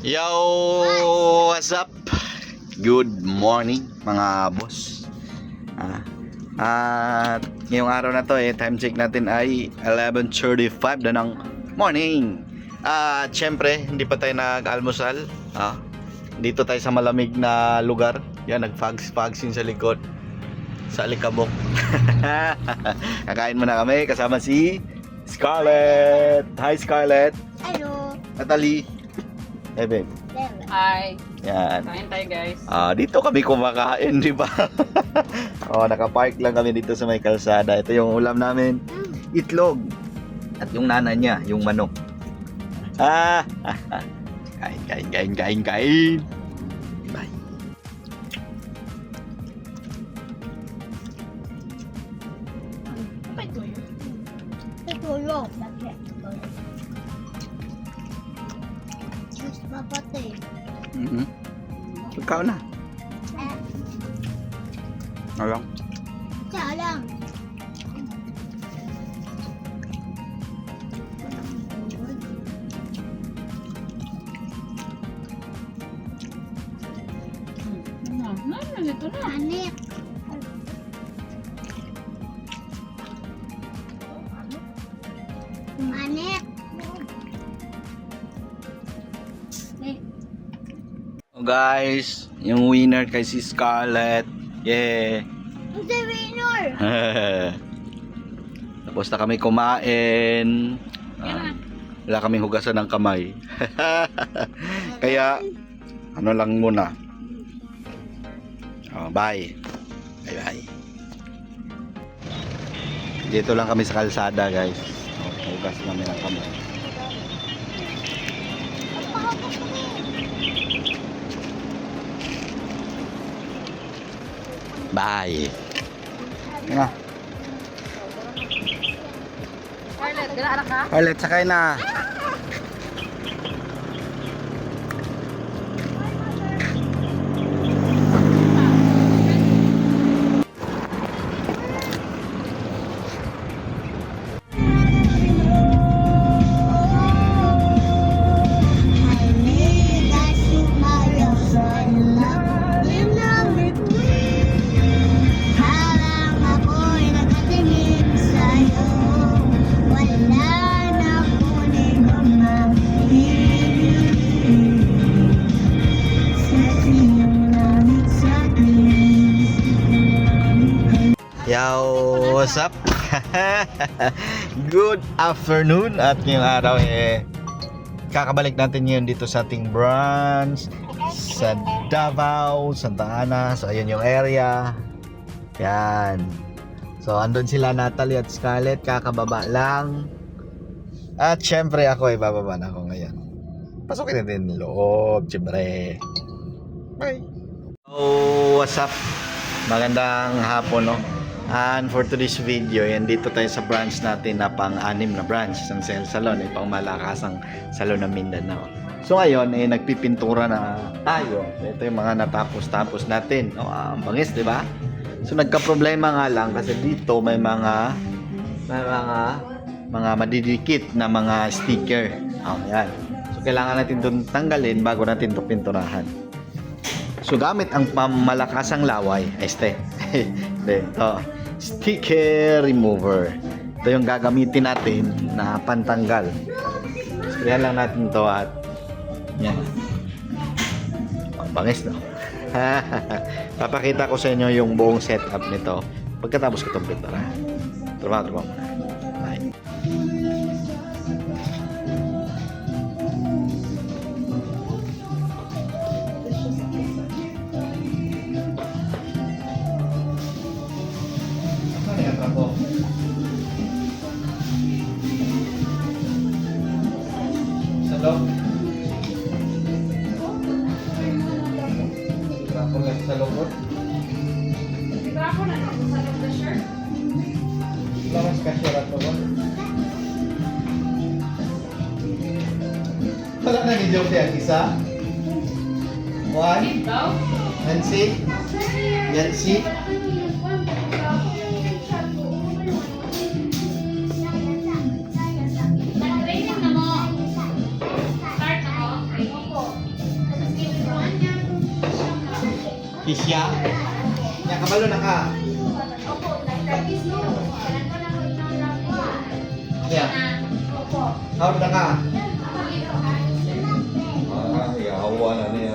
Yo, what's up? Good morning mga boss. At ngayong araw na to time check natin ay 11:35 na ng morning. At syempre, hindi pa tayo nag-almusal. Dito tayo sa malamig na lugar. Yan, nag-fagsin sa likod. Sa Alikabok. Kakain muna kami kasama si Scarlett. Hi Scarlett. Hello. Natalie. Hey babe. Hi. Yan. Kain tayo guys. Dito kami kumakain, di ba? Nakapark lang kami dito sa may kalsada. Ito yung ulam namin, itlog. At yung nana niya, yung manok. Kain. Bye. May tuyo. May tuyo. Diyos papatay. Ikaw na. Alam. Siya lang. Dito na. Anik. Anik. Guys, yung winner kay si Scarlett. Yeah. The winner. Tapos na kami kumain. Wala kaming hugasan ng kamay. Kaya ano lang muna. Bye. Bye. Dito lang kami sa kalsada, guys. Hugas namin ng kamay. Bye. Nga. Scarlett, gana ka? Scarlett, sakay na. Yo, what's up? Good afternoon. At ngayong araw kakabalik natin ngayon dito sa ating branch sa Davao, Santa Ana. So ayun yung area. Yan. So andun sila Natalie at Scarlett, kakababa lang. At syempre ako bababa na ako ngayon. Pasukin natin loob, syempre. Bye. Oh, what's up? Magandang hapon, no? And for today's video, dito tayo sa branch natin na pang-anim na branch ng Cell Salon, pang malakasang salon ng Mindanao. So ngayon, nagpipintura na tayo. Ito yung mga natapos-tapos natin. Ang bangis, di ba? So nagka-problema nga lang kasi dito may mga madidikit na mga sticker. Yan. So kailangan natin itong tanggalin bago natin ito pinturahan. So gamit ang pamalakasang laway, ito, sticker remover. Ito yung gagamitin natin na pantanggal. Sprayan lang natin to at yan. Ang bangis, no? Papakita ko sa inyo yung buong setup nito pagkatapos ko itong pinturahan. Trabaho muna. Bye. Sa loob. Ako na sa loob na shirt. Lakas kasyarat mo ba? Wala na ni Joke ang isa. One. Nancy. Yancy. Kisya? Nya kabalo na ka. Opo, nag-practice mo. Kailan ko na ko lang po. Nya, Opo. how na ka? Ako dito, ha? Ah, yawa na ni